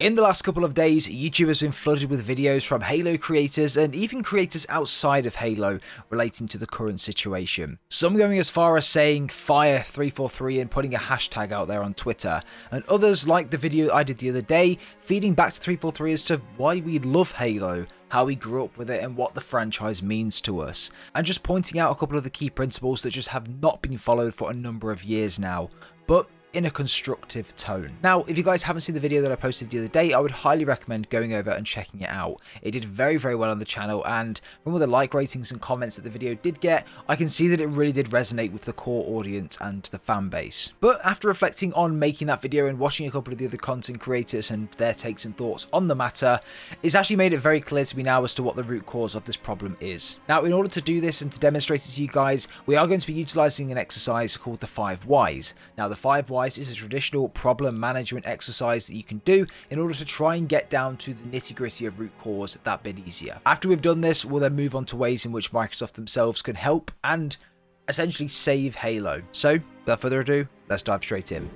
In the last couple of days, YouTube has been flooded with videos from Halo creators and even creators outside of Halo relating to the current situation. Some going as far as saying fire 343 and putting a hashtag out there on Twitter, and others, like the video I did the other day, feeding back to 343 as to why we love Halo, how we grew up with it and what the franchise means to us, and just pointing out a couple of the key principles that just have not been followed for a number of years now, but in a constructive tone. Now, if you guys haven't seen the video that I posted the other day, I would highly recommend going over and checking it out. It did very, very well on the channel, and from all the like ratings and comments that the video did get, I can see that it really did resonate with the core audience and the fan base. But after reflecting on making that video and watching a couple of the other content creators and their takes and thoughts on the matter, it's actually made it very clear to me now as to what the root cause of this problem is. Now, in order to do this and to demonstrate it to you guys, we are going to be utilizing an exercise called the 5 Whys. Now, the 5 Whys is a traditional problem management exercise that you can do in order to try and get down to the nitty-gritty of root cause that bit easier. After we've done this, we'll then move on to ways in which Microsoft themselves can help and essentially save Halo. So, without further ado, let's dive straight in.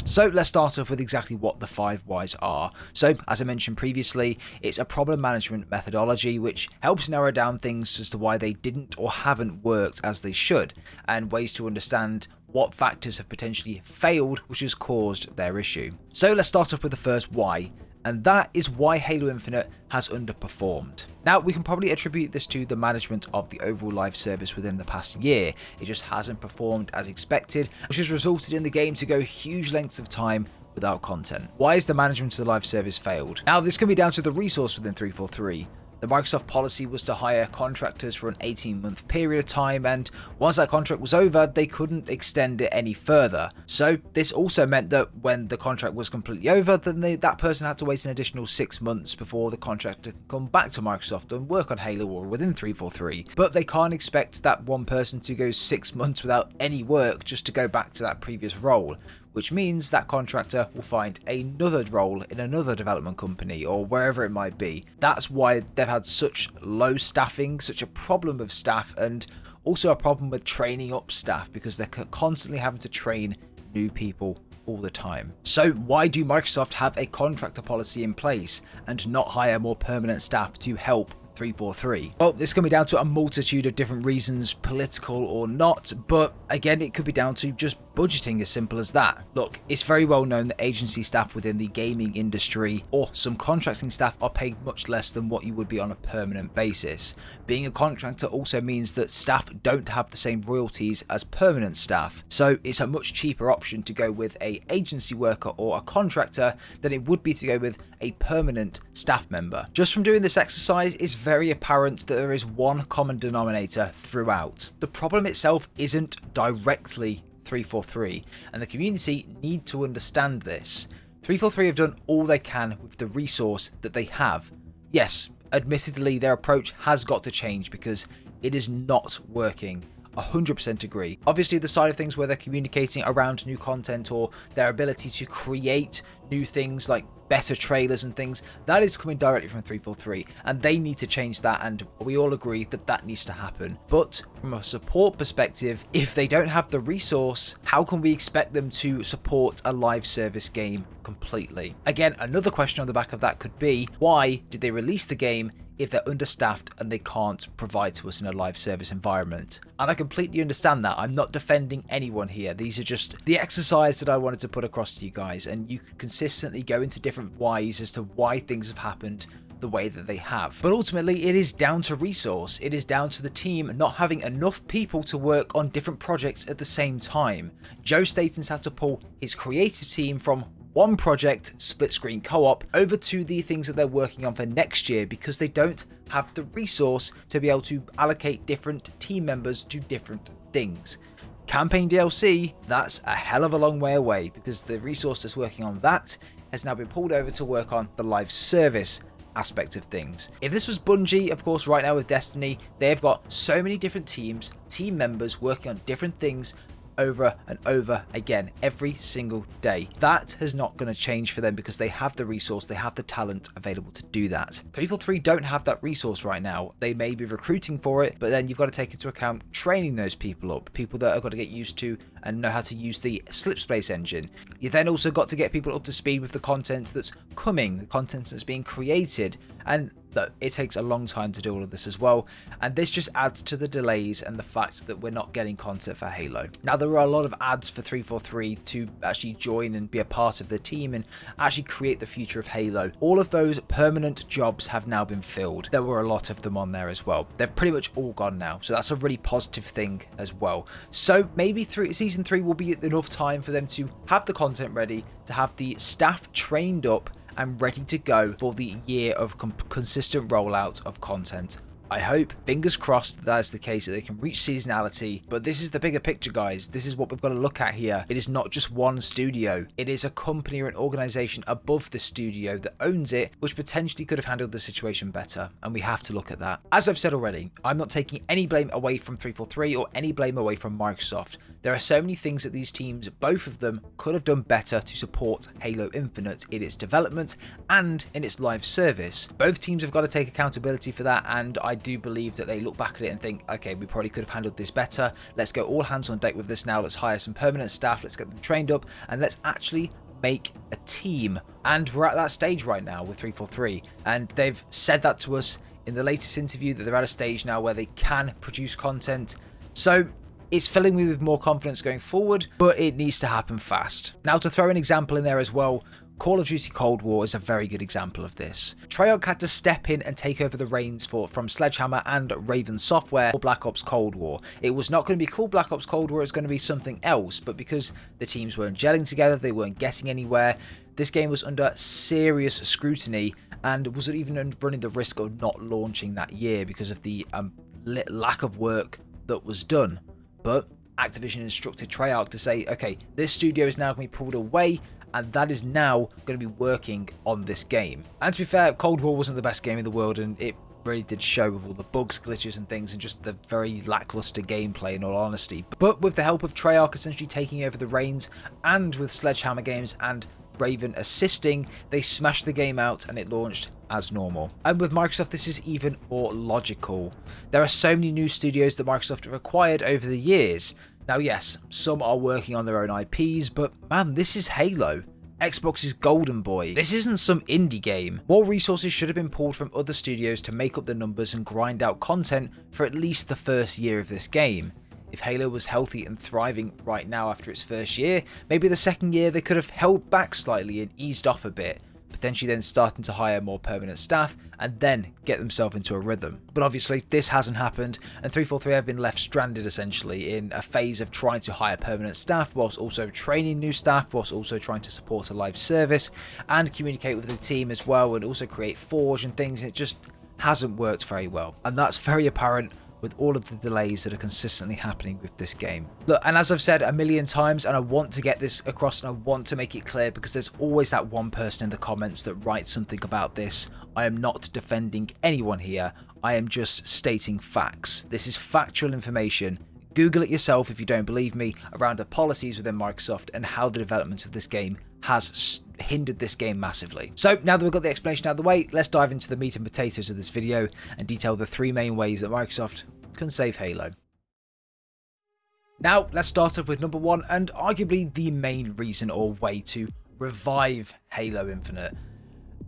So let's start off with exactly what the 5 Whys are. So, as I mentioned previously, it's a problem management methodology which helps narrow down things as to why they didn't or haven't worked as they should, and ways to understand what factors have potentially failed which has caused their issue. So let's start off with the first why, and that is why Halo Infinite has underperformed. Now, we can probably attribute this to the management of the overall live service within the past year. It just hasn't performed as expected, which has resulted in the game to go huge lengths of time without content. Why has the management of the live service failed? Now, this can be down to the resource within 343. The Microsoft policy was to hire contractors for an 18-month period of time, and once that contract was over, they couldn't extend it any further. So this also meant that when the contract was completely over, then that person had to wait an additional 6 months before the contractor could come back to Microsoft and work on Halo or within 343. But they can't expect that one person to go 6 months without any work just to go back to that previous role, which means that contractor will find another role in another development company or wherever it might be. That's why they've had such low staffing, such a problem of staff, and also a problem with training up staff because they're constantly having to train new people all the time. So why do Microsoft have a contractor policy in place and not hire more permanent staff to help 343? Well, this can be down to a multitude of different reasons, political or not, but again, it could be down to just budgeting, as simple as that. Look, it's very well known that agency staff within the gaming industry or some contracting staff are paid much less than what you would be on a permanent basis. Being a contractor also means that staff don't have the same royalties as permanent staff, so it's a much cheaper option to go with a agency worker or a contractor than it would be to go with a permanent staff member. Just from doing this exercise, it's very apparent that there is one common denominator throughout. The problem itself isn't directly 343, and the community need to understand this. 343 have done all they can with the resource that they have. Yes, admittedly, their approach has got to change because it is not working. 100% agree. Obviously, the side of things where they're communicating around new content or their ability to create new things like better trailers and things, that is coming directly from 343, and they need to change that, and we all agree that that needs to happen. But from a support perspective, if they don't have the resource, how can we expect them to support a live service game completely? Again, another question on the back of that could be, why did they release the game if they're understaffed and they can't provide to us in a live service environment? And I completely understand that. I'm not defending anyone here. These are just the exercise that I wanted to put across to you guys, and you can consistently go into different whys as to why things have happened the way that they have. But ultimately, it is down to resource. It is down to the team not having enough people to work on different projects at the same time. Joe Staten's had to pull his creative team from one project, split screen co-op, over to the things that they're working on for next year because they don't have the resource to be able to allocate different team members to different things. Campaign DLC, that's a hell of a long way away because the resource that's working on that has now been pulled over to work on the live service aspect of things. If this was Bungie, of course, right now with Destiny, they've got so many different teams, team members working on different things over and over again every single day. That is not going to change for them because they have the resource, they have the talent available to do that. 343 don't have that resource right now. They may be recruiting for it, but then you've got to take into account training those people up, people that are going to get used to and know how to use the Slipspace engine. You then also got to get people up to speed with the content that's coming, the content that's being created, and look, it takes a long time to do all of this as well, and this just adds to the delays and the fact that we're not getting content for Halo. Now, there are a lot of ads for 343 to actually join and be a part of the team and actually create the future of Halo. All of those permanent jobs have now been filled. There were a lot of them on there as well. They're pretty much all gone now, so that's a really positive thing as well. So maybe Season 3 will be enough time for them to have the content ready, to have the staff trained up and ready to go for the year of consistent rollout of content. I hope, fingers crossed, that is the case, that they can reach seasonality. But this is the bigger picture, guys. This is what we've got to look at here. It is not just one studio. It is a company or an organization above the studio that owns it, which potentially could have handled the situation better. And we have to look at that. As I've said already, I'm not taking any blame away from 343 or any blame away from Microsoft. There are so many things that these teams, both of them, could have done better to support Halo Infinite in its development and in its live service. Both teams have got to take accountability for that, and I do believe that they look back at it and think, okay, we probably could have handled this better. Let's go all hands on deck with this now. Let's hire some permanent staff. Let's get them trained up, and let's actually make a team. And we're at that stage right now with 343, and they've said that to us in the latest interview, that they're at a stage now where they can produce content. So it's filling me with more confidence going forward, but it needs to happen fast. Now, to throw an example in there as well, Call of Duty Cold War is a very good example of this. Treyarch had to step in and take over the reins from Sledgehammer and Raven Software for Black Ops Cold War. It was not going to be called Black Ops Cold War, it was going to be something else, but because the teams weren't gelling together, they weren't getting anywhere, this game was under serious scrutiny and was even running the risk of not launching that year because of the lack of work that was done. But Activision instructed Treyarch to say, okay, this studio is now going to be pulled away, and that is now going to be working on this game. And to be fair, Cold War wasn't the best game in the world, and it really did show with all the bugs, glitches and things, and just the very lackluster gameplay in all honesty. But with the help of Treyarch essentially taking over the reins, and with Sledgehammer Games and Raven assisting, they smashed the game out and it launched as normal. And with Microsoft, this is even more logical. There are so many new studios that Microsoft have acquired over the years. Now, yes, some are working on their own IPs, but man, this is Halo. Xbox's golden boy. This isn't some indie game. More resources should have been pulled from other studios to make up the numbers and grind out content for at least the first year of this game. If Halo was healthy and thriving right now after its first year, maybe the second year they could have held back slightly and eased off a bit, potentially then starting to hire more permanent staff and then get themselves into a rhythm. But obviously this hasn't happened, and 343 have been left stranded essentially in a phase of trying to hire permanent staff whilst also training new staff, whilst also trying to support a live service and communicate with the team as well, and also create Forge and things. It just hasn't worked very well, and that's very apparent with all of the delays that are consistently happening with this game. Look, and as I've said a million times, and I want to get this across and I want to make it clear, because there's always that one person in the comments that writes something about this. I am not defending anyone here. I am just stating facts. This is factual information. Google it yourself if you don't believe me, around the policies within Microsoft and how the development of this game has hindered this game massively. So now that we've got the explanation out of the way, let's dive into the meat and potatoes of this video and detail the three main ways that Microsoft can save Halo. Now let's start off with number one, and arguably the main reason or way to revive Halo Infinite,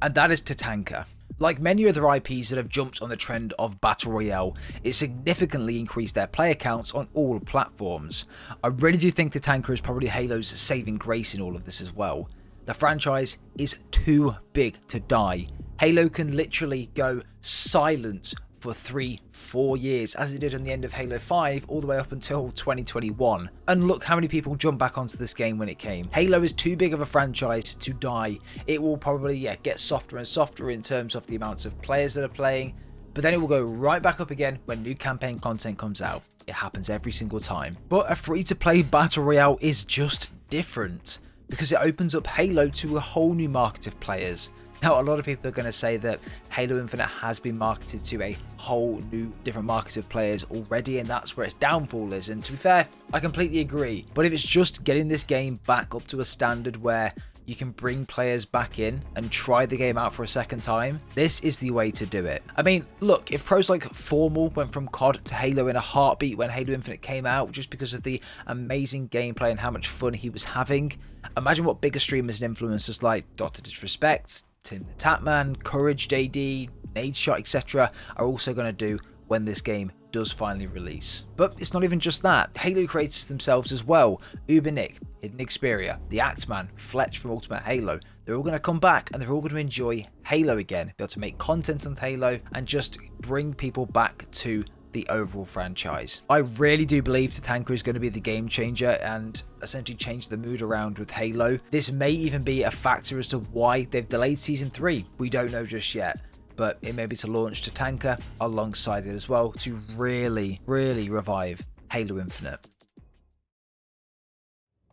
and that is Tatanka. Like many other IPs that have jumped on the trend of Battle Royale, it significantly increased their player counts on all platforms. I really do think Tatanka is probably Halo's saving grace in all of this as well. The franchise is too big to die. Halo can literally go silent for 3-4 years, as it did on the end of Halo 5 all the way up until 2021. And look how many people jumped back onto this game when it came. Halo is too big of a franchise to die. It will probably get softer and softer in terms of the amounts of players that are playing, but then it will go right back up again when new campaign content comes out. It happens every single time. But a free-to-play Battle Royale is just different, because it opens up Halo to a whole new market of players. Now, a lot of people are going to say that Halo Infinite has been marketed to a whole new different market of players already, and that's where its downfall is. And to be fair, I completely agree. But if it's just getting this game back up to a standard where you can bring players back in and try the game out for a second time, this is the way to do it. I mean, look, if pros like Formal went from COD to Halo in a heartbeat when Halo Infinite came out just because of the amazing gameplay and how much fun he was having, imagine what bigger streamers and influencers like Dr. Disrespect, Tim the Tatman, Courage JD, Nadeshot, etc. are also going to do when this game does finally release. But it's not even just that. Halo creators themselves as well, Ubernick, Hidden Xperia, the Actman, Fletch from Ultimate Halo, they're all going to come back and they're all going to enjoy Halo again, be able to make content on Halo and just bring people back to the overall franchise. I really do believe Tatanka is going to be the game changer and essentially change the mood around with Halo. This may even be a factor as to why they've delayed Season 3. We don't know just yet, but it may be to launch Tatanka alongside it as well to really revive Halo Infinite.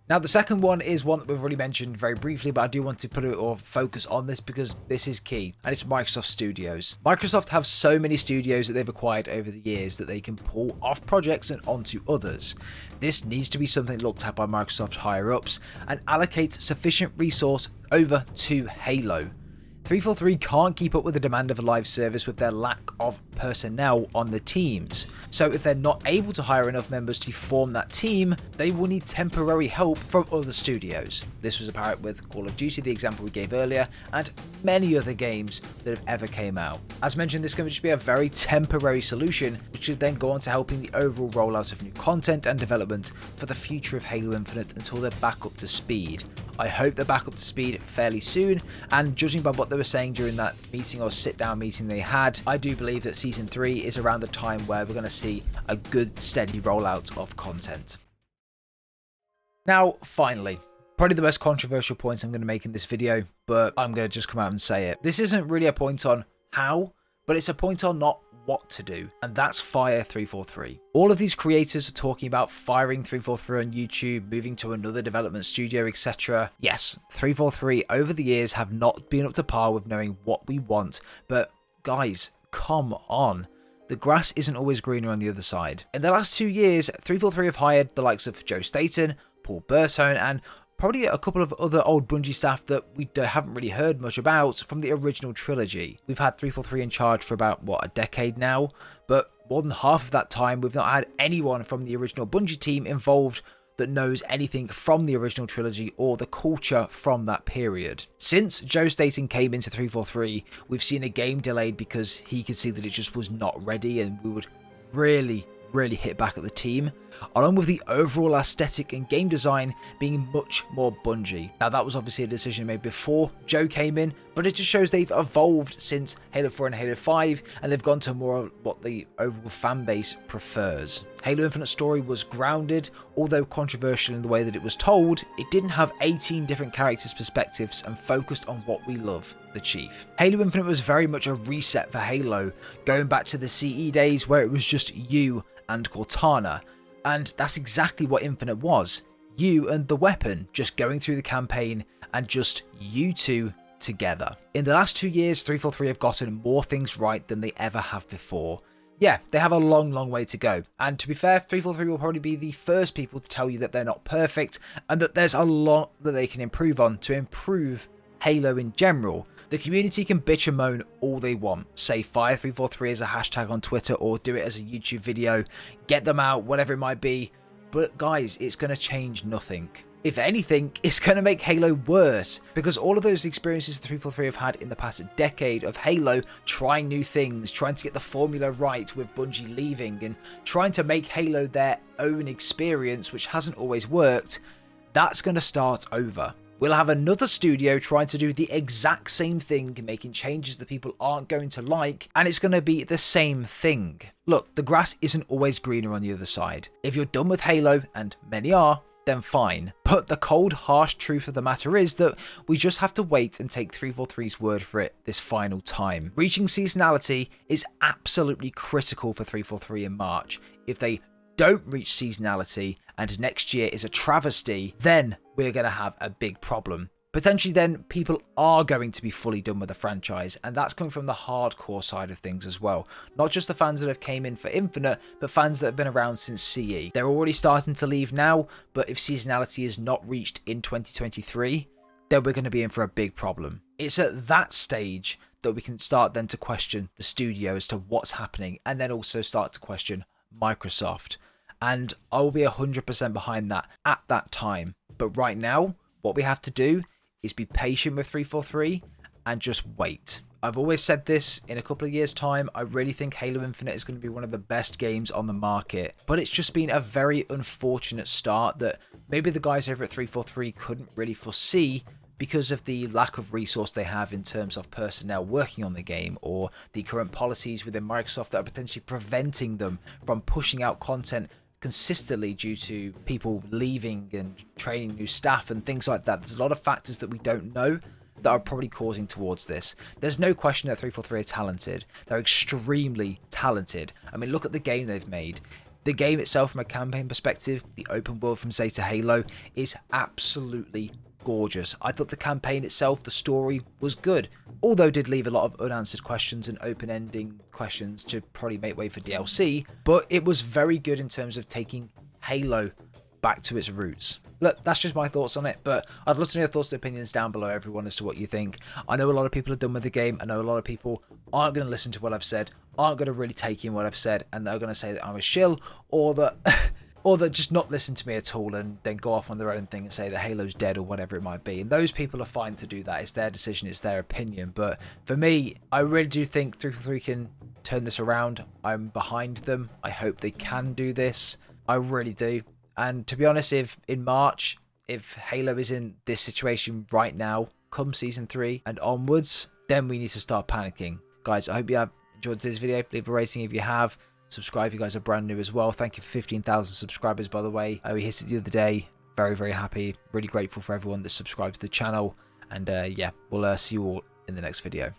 Now, the second one is one that we've already mentioned very briefly, but I do want to put it or focus on this because this is key, and it's Microsoft Studios. Microsoft have so many studios that they've acquired over the years that they can pull off projects and onto others. This needs to be something looked at by Microsoft higher-ups and allocate sufficient resource over to Halo. 343 can't keep up with the demand of a live service with their lack of personnel on the teams. So if they're not able to hire enough members to form that team, they will need temporary help from other studios. This was apparent with Call of Duty, the example we gave earlier, and many other games that have ever came out. As mentioned, this can just be a very temporary solution, which should then go on to helping the overall rollout of new content and development for the future of Halo Infinite until they're back up to speed. I hope they're back up to speed fairly soon, and judging by what they were saying during that meeting or sit-down meeting they had, I do believe that Season 3 is around the time where we're going to see a good steady rollout of content. Now, finally, probably the most controversial point I'm going to make in this video, but I'm going to just come out and say it. This isn't really a point on how, but it's a point on not what to do, and that's fire 343. All of these creators are talking about firing 343 on YouTube, moving to another development studio, etc. Yes, 343 over the years have not been up to par with knowing what we want, but guys, come on. The grass isn't always greener on the other side. In the last 2 years, 343 have hired the likes of Joe Staten, Paul Bertone, and probably a couple of other old Bungie staff that we haven't really heard much about from the original trilogy. We've had 343 in charge for about, what, a decade now? But more than half of that time, we've not had anyone from the original Bungie team involved that knows anything from the original trilogy or the culture from that period. Since Joe Staten came into 343, we've seen a game delayed because he could see that it just was not ready, and we would really hit back at the team, along with the overall aesthetic and game design being much more Bungie. Now, that was obviously a decision made before Joe came in, but it just shows they've evolved since Halo 4 and Halo 5, and they've gone to more of what the overall fan base prefers. Halo Infinite story was grounded, although controversial in the way that it was told. It didn't have 18 different characters' perspectives and focused on what we love, the Chief. Halo Infinite was very much a reset for Halo, going back to the CE days where it was just you and Cortana, and that's exactly what Infinite was. You and the weapon, just going through the campaign and just you two together. In the last 2 years, 343 have gotten more things right than they ever have before. Yeah, they have a long way to go, and to be fair, 343 will probably be the first people to tell you that they're not perfect and that there's a lot that they can improve on to improve Halo in general. The community can bitch and moan all they want, say Fire343 as a hashtag on Twitter or do it as a YouTube video, get them out, whatever it might be, but guys, it's going to change nothing. If anything, it's going to make Halo worse, because all of those experiences 343 have had in the past decade of Halo trying new things, trying to get the formula right with Bungie leaving, and trying to make Halo their own experience, which hasn't always worked, that's going to start over. We'll have another studio trying to do the exact same thing, making changes that people aren't going to like, and it's going to be the same thing. Look, the grass isn't always greener on the other side. If you're done with Halo, and many are, then fine. But the cold, harsh truth of the matter is that we just have to wait and take 343's word for it this final time. Reaching seasonality is absolutely critical for 343 in March. If they don't reach seasonality and next year is a travesty, then we're going to have a big problem. potentially then people are going to be fully done with the franchise, and that's coming from the hardcore side of things as well. Not just the fans that have came in for Infinite, but fans that have been around since CE. They're already starting to leave now, but if seasonality is not reached in 2023, then we're going to be in for a big problem. It's at that stage that we can start then to question the studio as to what's happening, and then also start to question Microsoft. And I will be 100% behind that at that time. But right now, what we have to do is be patient with 343 and just wait. I've always said this, in a couple of years' time, I really think Halo Infinite is going to be one of the best games on the market. But it's just been a very unfortunate start that maybe the guys over at 343 couldn't really foresee, because of the lack of resource they have in terms of personnel working on the game, or the current policies within Microsoft that are potentially preventing them from pushing out content consistently due to people leaving and training new staff and things like that. There's a lot of factors that we don't know that are probably causing towards this. There's no question that 343 are talented. They're extremely talented. I mean, look at the game they've made. The game itself, from a campaign perspective, the open world from Zeta Halo, is absolutely gorgeous. I thought the campaign itself, the story, was good, although did leave a lot of unanswered questions and open-ending questions to probably make way for DLC, but it was very good in terms of taking Halo back to its roots. Look, that's just my thoughts on it, but I'd love to know your thoughts and opinions down below, everyone, as to what you think. I know a lot of people are done with the game. I know a lot of people aren't going to listen to what I've said, aren't going to really take in what I've said, and they're going to say that I'm a shill, or that or that just not listen to me at all and then go off on their own thing and say that Halo's dead or whatever it might be. And those people are fine to do that. It's their decision, it's their opinion. But for me, I really do think 343 can turn this around. I'm behind them. I hope they can do this. I really do. And to be honest, if in March, if Halo is in this situation right now, come Season 3 and onwards, then we need to start panicking. Guys, I hope you have enjoyed this video. Leave a rating if you have. Subscribe if you guys are brand new as well. Thank you for 15,000 subscribers, by the way. We hit it the other day. Very, very happy. Really grateful for everyone that subscribed to the channel. And yeah, we'll see you all in the next video.